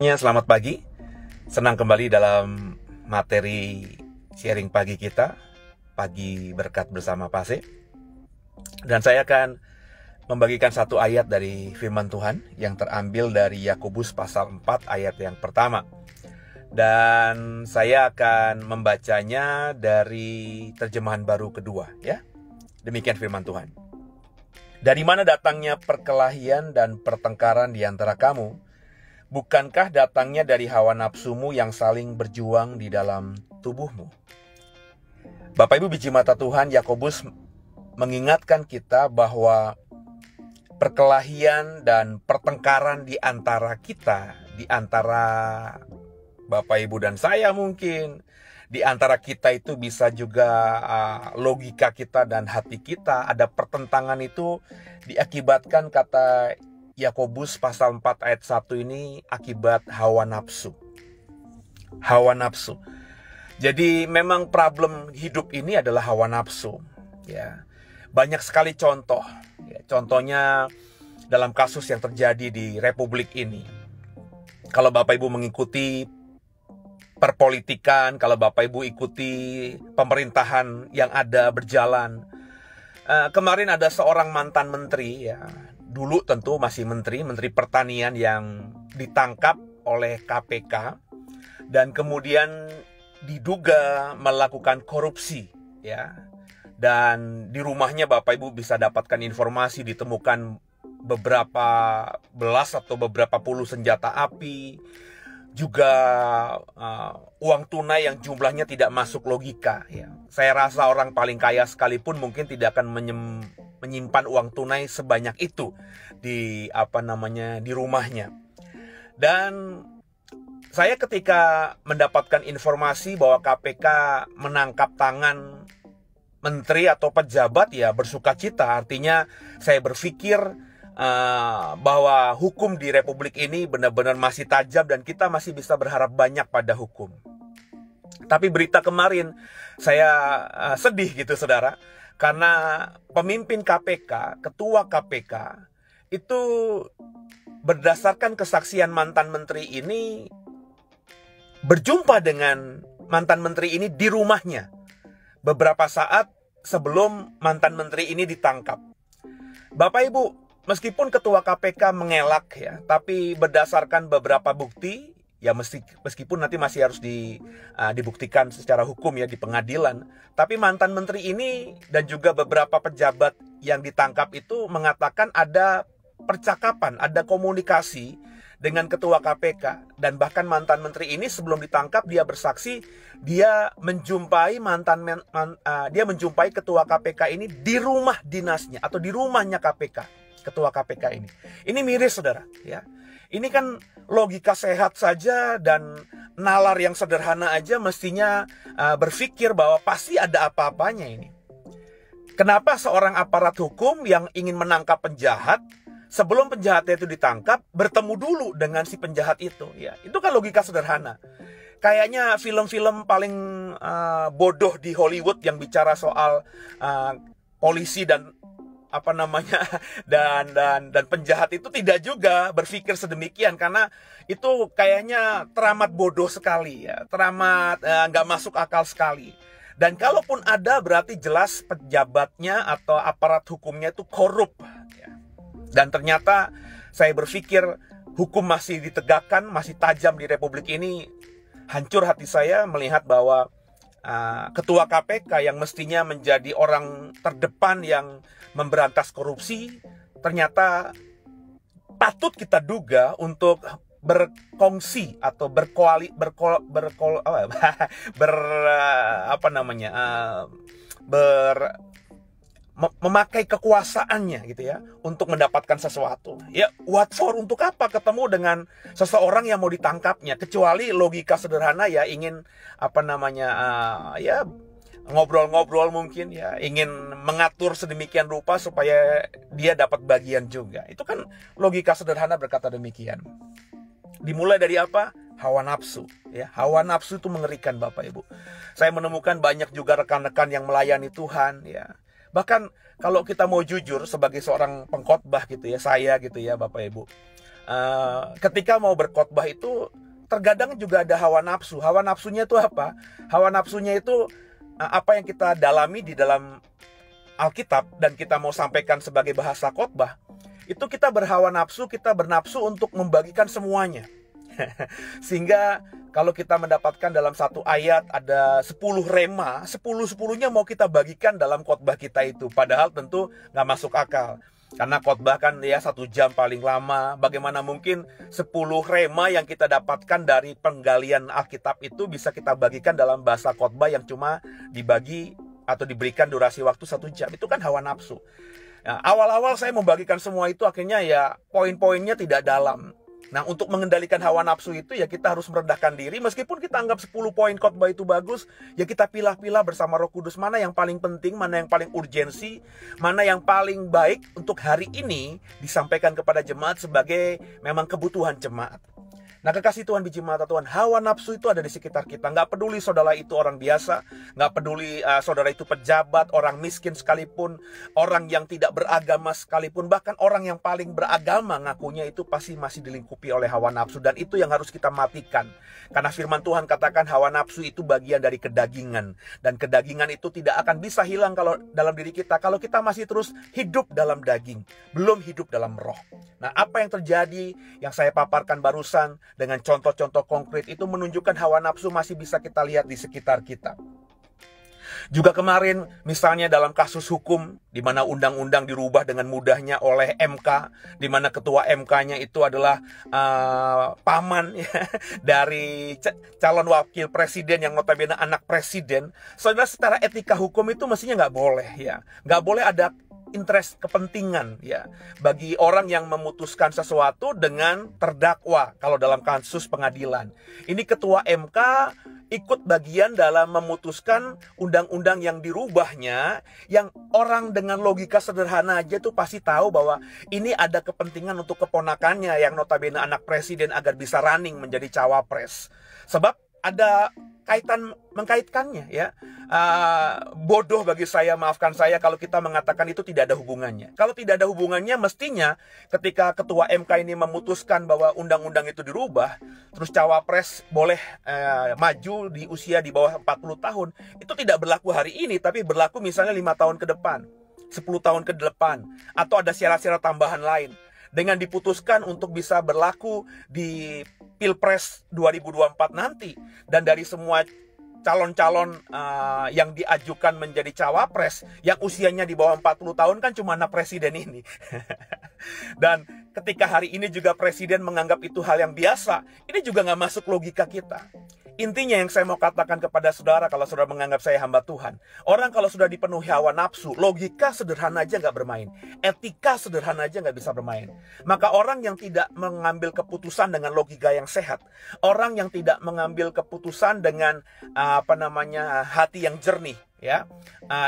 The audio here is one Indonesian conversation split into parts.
Selamat pagi. Senang kembali dalam materi sharing pagi kita, Pagi Berkat bersama Pase. Dan saya akan membagikan satu ayat dari firman Tuhan yang terambil dari Yakobus pasal 4 ayat yang pertama. Dan saya akan membacanya dari terjemahan baru kedua, ya. Demikian firman Tuhan. Dari mana datangnya perkelahian dan pertengkaran di antara kamu? Bukankah datangnya dari hawa nafsumu yang saling berjuang di dalam tubuhmu? Bapak Ibu biji mata Tuhan, Yakobus mengingatkan kita bahwa perkelahian dan pertengkaran di antara kita, di antara Bapak Ibu dan saya mungkin, di antara kita itu bisa juga logika kita dan hati kita, ada pertentangan itu diakibatkan kata Yakobus pasal 4 ayat 1 ini akibat hawa nafsu. Hawa nafsu. Jadi memang problem hidup ini adalah hawa nafsu, ya. Banyak sekali contoh, ya. Contohnya dalam kasus yang terjadi di Republik ini. Kalau Bapak Ibu mengikuti perpolitikan, kalau Bapak Ibu ikuti pemerintahan yang ada berjalan. Kemarin ada seorang mantan menteri, ya. Dulu tentu masih menteri pertanian yang ditangkap oleh KPK dan kemudian diduga melakukan korupsi, ya. Dan di rumahnya Bapak Ibu bisa dapatkan informasi ditemukan beberapa belas atau beberapa puluh senjata api, juga uang tunai yang jumlahnya tidak masuk logika, ya. Saya rasa orang paling kaya sekalipun mungkin tidak akan menyimpan uang tunai sebanyak itu di di rumahnya. Dan saya ketika mendapatkan informasi bahwa KPK menangkap tangan menteri atau pejabat, ya bersukacita. Artinya saya berpikir bahwa hukum di Republik ini benar-benar masih tajam dan kita masih bisa berharap banyak pada hukum. Tapi berita kemarin saya sedih gitu saudara, karena pemimpin KPK, ketua KPK itu berdasarkan kesaksian mantan menteri ini berjumpa dengan mantan menteri ini di rumahnya beberapa saat sebelum mantan menteri ini ditangkap. Bapak Ibu, meskipun ketua KPK mengelak, ya, tapi berdasarkan beberapa bukti, ya meskipun nanti masih harus dibuktikan secara hukum, ya, di pengadilan. Tapi mantan menteri ini dan juga beberapa pejabat yang ditangkap itu mengatakan ada percakapan, ada komunikasi dengan ketua KPK. Dan bahkan mantan menteri ini sebelum ditangkap dia bersaksi dia menjumpai dia menjumpai ketua KPK ini di rumah dinasnya atau di rumahnya KPK, ketua KPK ini. Ini miris saudara, ya. Ini kan logika sehat saja dan nalar yang sederhana aja mestinya berpikir bahwa pasti ada apa-apanya ini. Kenapa seorang aparat hukum yang ingin menangkap penjahat, sebelum penjahatnya itu ditangkap, bertemu dulu dengan si penjahat itu, ya. Itu kan logika sederhana. Kayaknya film-film paling bodoh di Hollywood yang bicara soal polisi dan dan penjahat itu tidak juga berpikir sedemikian, karena itu kayaknya teramat bodoh sekali, ya, teramat nggak masuk akal sekali. Dan kalaupun ada berarti jelas pejabatnya atau aparat hukumnya itu korup, ya. Dan ternyata saya berpikir hukum masih ditegakkan, masih tajam di Republik ini. Hancur hati saya melihat bahwa ketua KPK yang mestinya menjadi orang terdepan yang memberantas korupsi, ternyata patut kita duga untuk berkongsi atau memakai kekuasaannya gitu, ya, untuk mendapatkan sesuatu. Ya, what for, untuk apa ketemu dengan seseorang yang mau ditangkapnya, kecuali logika sederhana, ya, ingin ya ngobrol-ngobrol mungkin, ya, ingin mengatur sedemikian rupa supaya dia dapat bagian juga. Itu kan logika sederhana berkata demikian. Dimulai dari apa? Hawa nafsu, ya. Hawa nafsu itu mengerikan Bapak Ibu. Saya menemukan banyak juga rekan-rekan yang melayani Tuhan, ya. Bahkan kalau kita mau jujur sebagai seorang pengkhotbah gitu, ya, saya gitu, ya Bapak Ibu, ketika mau berkhotbah itu terkadang juga ada hawa nafsu. Hawa nafsunya itu apa? Hawa nafsunya itu apa yang kita dalami di dalam Alkitab dan kita mau sampaikan sebagai bahasa khotbah. Itu kita berhawa nafsu, kita bernafsu untuk membagikan semuanya. Sehingga kalau kita mendapatkan dalam satu ayat ada 10 rema, 10-10-nya mau kita bagikan dalam khotbah kita itu. Padahal tentu nggak masuk akal. Karena khotbah kan ya 1 jam paling lama. Bagaimana mungkin 10 rema yang kita dapatkan dari penggalian Alkitab itu bisa kita bagikan dalam bahasa khotbah yang cuma dibagi atau diberikan durasi waktu 1 jam. Itu kan hawa nafsu. Nah, awal-awal saya membagikan semua itu akhirnya ya poin-poinnya tidak dalam. Nah, untuk mengendalikan hawa nafsu itu ya kita harus merendahkan diri. Meskipun kita anggap 10 poin khotbah itu bagus, ya kita pilah-pilah bersama Roh Kudus mana yang paling penting, mana yang paling urgensi, mana yang paling baik untuk hari ini disampaikan kepada jemaat sebagai memang kebutuhan jemaat. Nah, kekasih Tuhan, biji mata Tuhan, hawa nafsu itu ada di sekitar kita. Nggak peduli saudara itu orang biasa, nggak peduli saudara itu pejabat, orang miskin sekalipun, orang yang tidak beragama sekalipun, bahkan orang yang paling beragama ngakunya itu pasti masih dilingkupi oleh hawa nafsu. Dan itu yang harus kita matikan. Karena firman Tuhan katakan hawa nafsu itu bagian dari kedagingan. Dan kedagingan itu tidak akan bisa hilang kalau dalam diri kita, kalau kita masih terus hidup dalam daging, belum hidup dalam roh. Nah, apa yang terjadi yang saya paparkan barusan dengan contoh-contoh konkret itu menunjukkan hawa nafsu masih bisa kita lihat di sekitar kita. Juga kemarin misalnya dalam kasus hukum di mana undang-undang dirubah dengan mudahnya oleh MK, di mana ketua MK-nya itu adalah paman ya, dari calon wakil presiden yang notabene anak presiden. Saudara, secara etika hukum itu mestinya nggak boleh ya, nggak boleh ada interest, kepentingan ya bagi orang yang memutuskan sesuatu dengan terdakwa kalau dalam kasus pengadilan. Ini ketua MK ikut bagian dalam memutuskan undang-undang yang dirubahnya, yang orang dengan logika sederhana aja tuh pasti tahu bahwa ini ada kepentingan untuk keponakannya yang notabene anak presiden agar bisa running menjadi cawapres. Sebab ada mengkaitkannya ya. Bodoh bagi saya, maafkan saya kalau kita mengatakan itu tidak ada hubungannya. Kalau tidak ada hubungannya, mestinya ketika ketua MK ini memutuskan bahwa undang-undang itu dirubah, terus cawapres boleh maju di usia di bawah 40 tahun, itu tidak berlaku hari ini, tapi berlaku misalnya 5 tahun ke depan, 10 tahun ke depan, atau ada syarat-syarat tambahan lain. Dengan diputuskan untuk bisa berlaku di Pilpres 2024 nanti. Dan dari semua calon-calon yang diajukan menjadi cawapres yang usianya di bawah 40 tahun kan cuma anak presiden ini. Dan ketika hari ini juga presiden menganggap itu hal yang biasa, ini juga nggak masuk logika kita. Intinya yang saya mau katakan kepada saudara, kalau saudara menganggap saya hamba Tuhan, orang kalau sudah dipenuhi hawa nafsu, logika sederhana aja nggak bermain, etika sederhana aja nggak bisa bermain. Maka orang yang tidak mengambil keputusan dengan logika yang sehat, orang yang tidak mengambil keputusan dengan hati yang jernih, ya,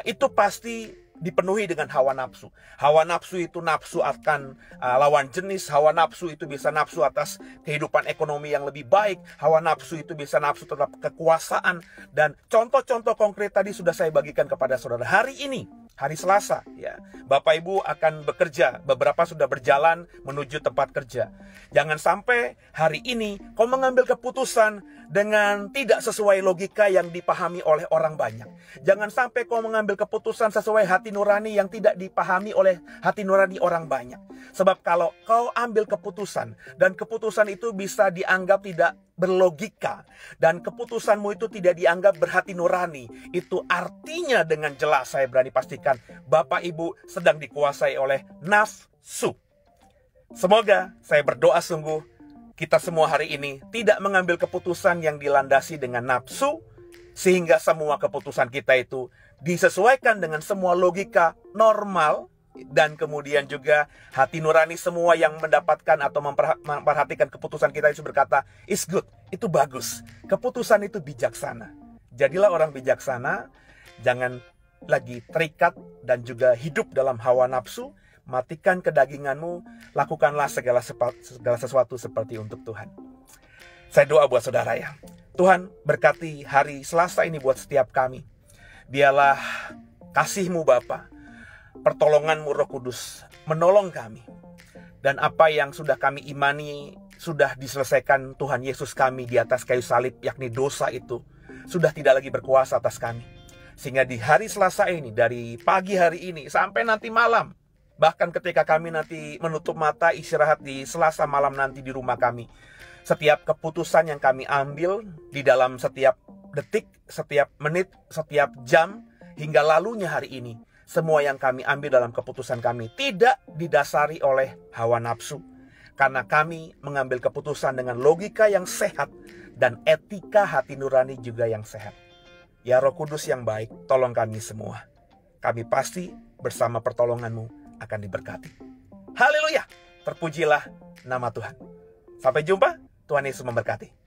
itu pasti dipenuhi dengan hawa nafsu. Hawa nafsu itu nafsu akan lawan jenis. Hawa nafsu itu bisa nafsu atas kehidupan ekonomi yang lebih baik. Hawa nafsu itu bisa nafsu terhadap kekuasaan. Dan contoh-contoh konkret tadi sudah saya bagikan kepada saudara. Hari ini, hari Selasa, ya, Bapak Ibu akan bekerja. Beberapa sudah berjalan menuju tempat kerja. Jangan sampai hari ini kau mengambil keputusan dengan tidak sesuai logika yang dipahami oleh orang banyak. Jangan sampai kau mengambil keputusan sesuai hati nurani yang tidak dipahami oleh hati nurani orang banyak. Sebab kalau kau ambil keputusan dan keputusan itu bisa dianggap tidak berlogika dan keputusanmu itu tidak dianggap berhati nurani, itu artinya dengan jelas saya berani pastikan Bapak Ibu sedang dikuasai oleh nafsu. Semoga saya berdoa sungguh kita semua hari ini tidak mengambil keputusan yang dilandasi dengan nafsu, sehingga semua keputusan kita itu disesuaikan dengan semua logika normal, dan kemudian juga hati nurani semua yang mendapatkan atau memperhatikan keputusan kita itu berkata, is good, itu bagus, keputusan itu bijaksana. Jadilah orang bijaksana, jangan lagi terikat dan juga hidup dalam hawa nafsu. Matikan kedaginganmu, lakukanlah segala sesuatu seperti untuk Tuhan. Saya doa buat saudara ya, Tuhan berkati hari Selasa ini buat setiap kami. Biarlah kasih-Mu Bapa, pertolongan-Mu Roh Kudus menolong kami. Dan apa yang sudah kami imani sudah diselesaikan Tuhan Yesus kami di atas kayu salib, yakni dosa itu sudah tidak lagi berkuasa atas kami. Sehingga di hari Selasa ini, dari pagi hari ini sampai nanti malam, bahkan ketika kami nanti menutup mata istirahat di Selasa malam nanti di rumah kami, setiap keputusan yang kami ambil di dalam setiap detik, setiap menit, setiap jam, hingga lalunya hari ini, semua yang kami ambil dalam keputusan kami tidak didasari oleh hawa nafsu, karena kami mengambil keputusan dengan logika yang sehat dan etika hati nurani juga yang sehat. Ya Roh Kudus yang baik, tolong kami semua. Kami pasti bersama pertolongan-Mu akan diberkati. Haleluya, terpujilah nama Tuhan. Sampai jumpa, Tuhan Yesus memberkati.